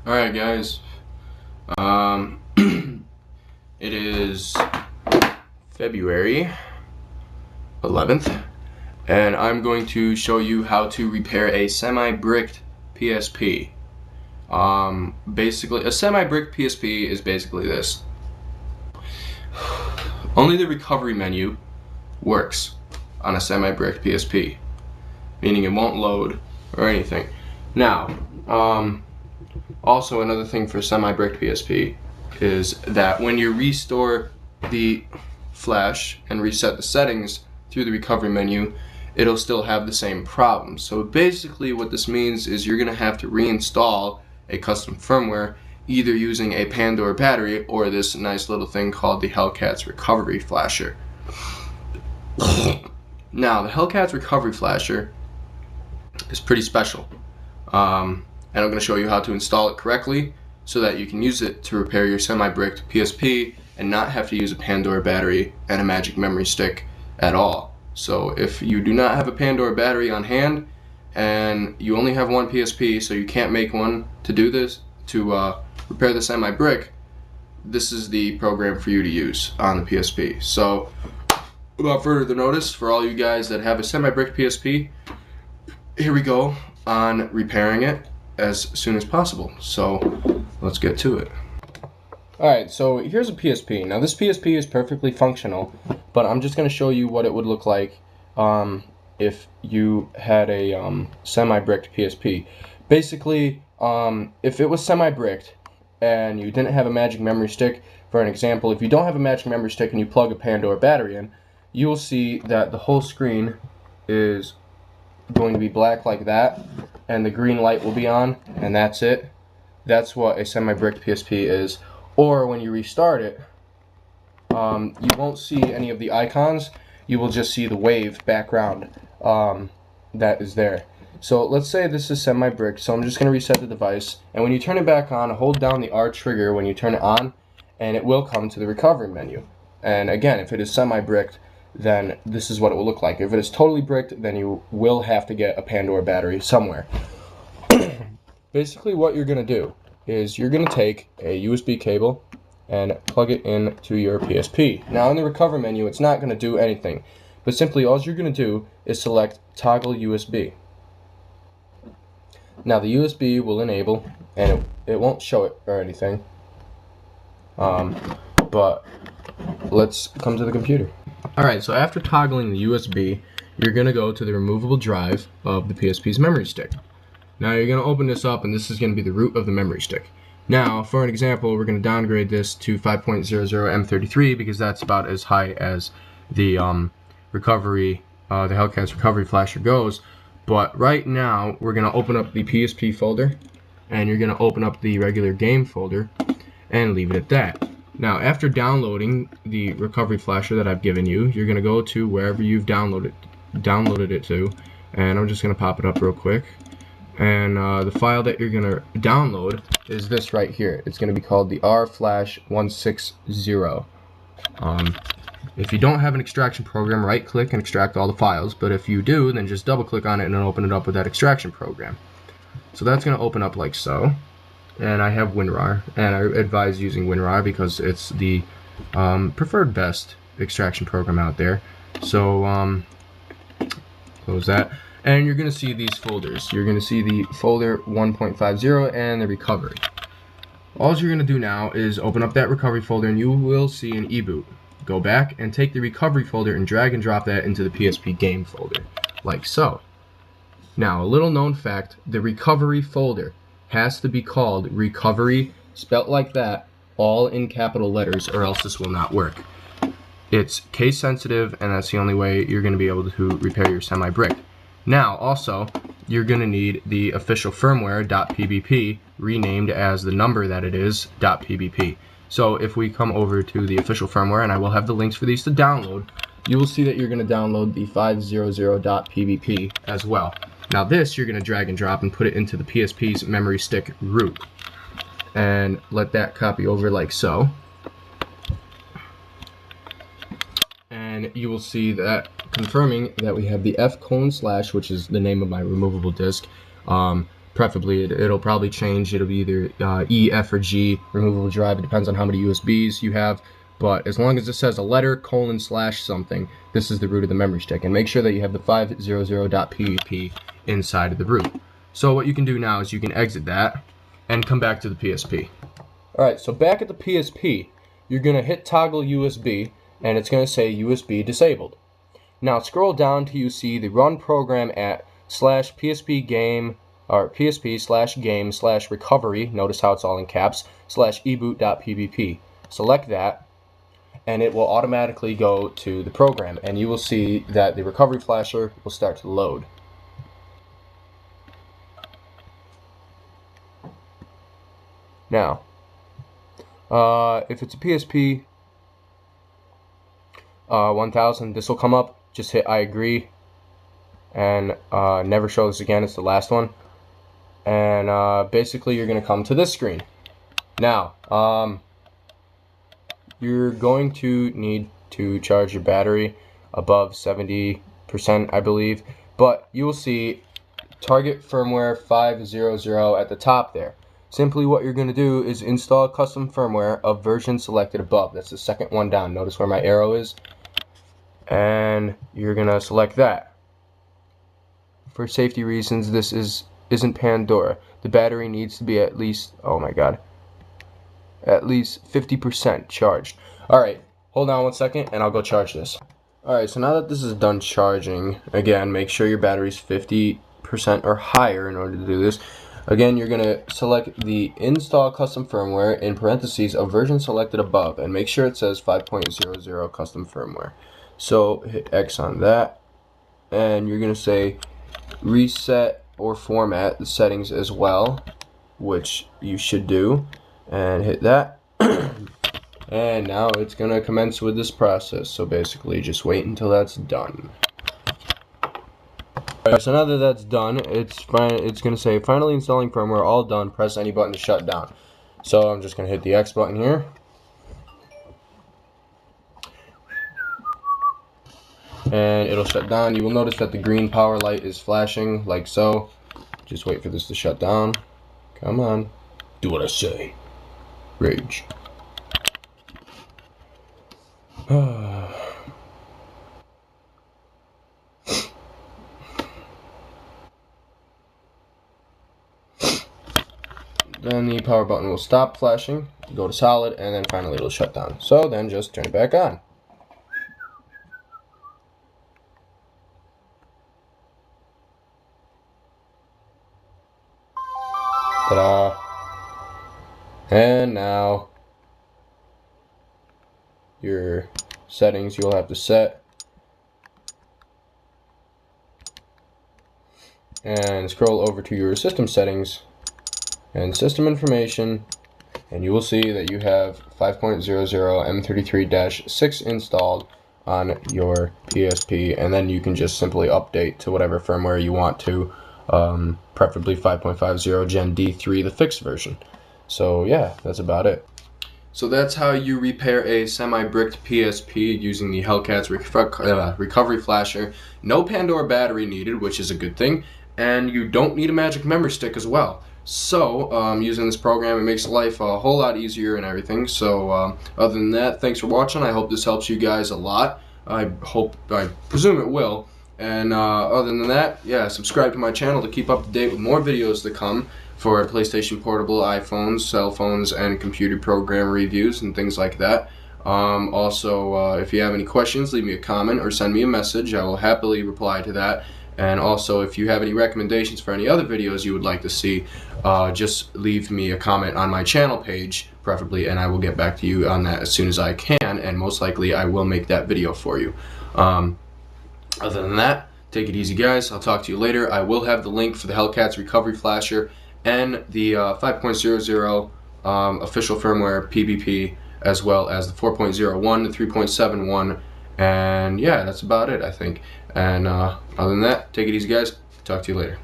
Alright guys, it is February 11th and I'm going to show you how to repair a semi-bricked PSP. Basically, a semi-bricked PSP is basically this. Only the recovery menu works on a semi-bricked PSP, meaning it won't load or anything. Now, also another thing for semi-bricked PSP is that when you restore the flash and reset the settings through the recovery menu, it'll still have the same problem. So basically what this means is you're gonna have to reinstall a custom firmware, either using a Pandora battery or this nice little thing called the Hellcats Recovery flasher. Now the Hellcats Recovery flasher is pretty special. And I'm going to show you how to install it correctly so that you can use it to repair your semi-bricked PSP and not have to use a Pandora battery and a magic memory stick at all. So if you do not have a Pandora battery on hand and you only have one PSP, so you can't make one to do this, to repair the semi-brick, this is the program for you to use on the PSP. So without further notice, for all you guys that have a semi-bricked PSP, here we go on repairing it as soon as possible. So let's get to it. Alright, so here's a PSP. Now this PSP is perfectly functional, but I'm just going to show you what it would look like if you had a semi-bricked PSP. Basically, if it was semi-bricked and you didn't have a magic memory stick, for an example, if you don't have a magic memory stick and you plug a Pandora battery in, you will see that the whole screen is going to be black like that, and the green light will be on, and that's it. That's what a semi-bricked PSP is. Or when you restart it, you won't see any of the icons. You will just see the wave background that is there. So let's say this is semi-bricked, so I'm just going to reset the device, and when you turn it back on, hold down the R trigger when you turn it on, and it will come to the recovery menu. And again, if it is semi-bricked, then this is what it will look like. If it is totally bricked, then you will have to get a Pandora battery somewhere. Basically what you're going to do is you're going to take a USB cable and plug it into your PSP. Now in the recovery menu, it's not going to do anything, but simply all you're going to do is select toggle USB. Now the USB will enable, and it won't show it or anything, but let's come to the computer. Alright, so after toggling the USB, you're going to go to the removable drive of the PSP's memory stick. Now you're going to open this up, and this is going to be the root of the memory stick. Now, for an example, we're going to downgrade this to 5.00 M33 because that's about as high as the the Hellcats Recovery flasher goes. But right now, we're going to open up the PSP folder, and you're going to open up the regular game folder, and leave it at that. Now, after downloading the recovery flasher that I've given you, you're going to go to wherever you've downloaded it to, and I'm just going to pop it up real quick. And the file that you're going to download is this right here. It's going to be called the rflash160. If you don't have an extraction program, right click and extract all the files, but if you do, then just double click on it and then open it up with that extraction program. So that's going to open up like so. And I have WinRAR, and I advise using WinRAR because it's the preferred best extraction program out there. So close that, and you're going to see these folders. You're going to see the folder 1.50 and the recovery. All you're going to do now is open up that recovery folder, and you will see an eBoot. Go back and take the recovery folder and drag and drop that into the PSP game folder, like so. Now, a little known fact, the recovery folder has to be called recovery, spelt like that, all in capital letters, or else this will not work. It's case sensitive, and that's the only way you're going to be able to repair your semi-brick. Now, also, you're going to need the official firmware .pbp renamed as the number that it is .pbp. So if we come over to the official firmware, and I will have the links for these to download, you will see that you're going to download the 500.pbp as well. Now this you're going to drag and drop and put it into the PSP's memory stick root, and let that copy over like so. And you will see that confirming that we have the F:/, which is the name of my removable disk, preferably it'll probably change. It'll be either E, F, or G, removable drive. It depends on how many USBs you have. But as long as it says a letter, colon, slash something, this is the root of the memory stick. And make sure that you have the 500.ppp inside of the root. So what you can do now is you can exit that and come back to the PSP. Alright, so back at the PSP, you're going to hit toggle USB, and it's going to say USB disabled. Now scroll down till you see the run program at /PSP game, or PSP/game/recovery, notice how it's all in caps, /eboot.ppp. Select that, and it will automatically go to the program, and you will see that the recovery flasher will start to load. Now, if it's a PSP 1000, this will come up. Just hit I agree, and never show this again. It's the last one. And basically, you're going to come to this screen. Now, you're going to need to charge your battery above 70%, I believe. But you will see target firmware 500 at the top there. Simply what you're going to do is install custom firmware of version selected above. That's the second one down. Notice where my arrow is. And you're going to select that. For safety reasons, this isn't Pandora. The battery needs to be at least, oh my god, at least 50% charged. Alright, hold on one second and I'll go charge this. Alright, so now that this is done charging, again, make sure your battery's 50% or higher in order to do this. Again, you're going to select the install custom firmware in parentheses of version selected above, and make sure it says 5.00 custom firmware. So hit X on that, and you're going to say reset or format the settings as well, which you should do, and hit that. And now it's going to commence with this process, so basically just wait until that's done. Alright, so now that that's done, it's going to say finally installing firmware, all done, press any button to shut down. So I'm just going to hit the X button here. And it'll shut down. You will notice that the green power light is flashing, like so. Just wait for this to shut down. Come on. Do what I say. Rage. Then the power button will stop flashing, go to solid, and then finally it'll shut down. So then just turn it back on. Ta-da! And now your settings you'll have to set, and scroll over to your system settings and system information, and you will see that you have 5.00 M33-6 installed on your PSP, and then you can just simply update to whatever firmware you want to, preferably 5.50 Gen D3, the fixed version. So yeah, that's about it. So that's how you repair a semi-bricked PSP using the Hellcats Recovery Flasher. No Pandora battery needed, which is a good thing, and you don't need a magic memory stick as well. So, using this program, it makes life a whole lot easier and everything. So, other than that, thanks for watching. I hope this helps you guys a lot. I presume it will. And other than that, yeah, subscribe to my channel to keep up to date with more videos to come for PlayStation Portable, iPhones, cell phones, and computer program reviews and things like that. Also, if you have any questions, leave me a comment or send me a message. I will happily reply to that. And also, if you have any recommendations for any other videos you would like to see, just leave me a comment on my channel page, preferably, and I will get back to you on that as soon as I can, and most likely I will make that video for you. Other than that, take it easy, guys. I'll talk to you later. I will have the link for the Hellcats Recovery Flasher and the 5.00 official firmware PBP, as well as the 4.01 to 3.71, and yeah, that's about it, I think. And other than that, take it easy, guys. Talk to you later.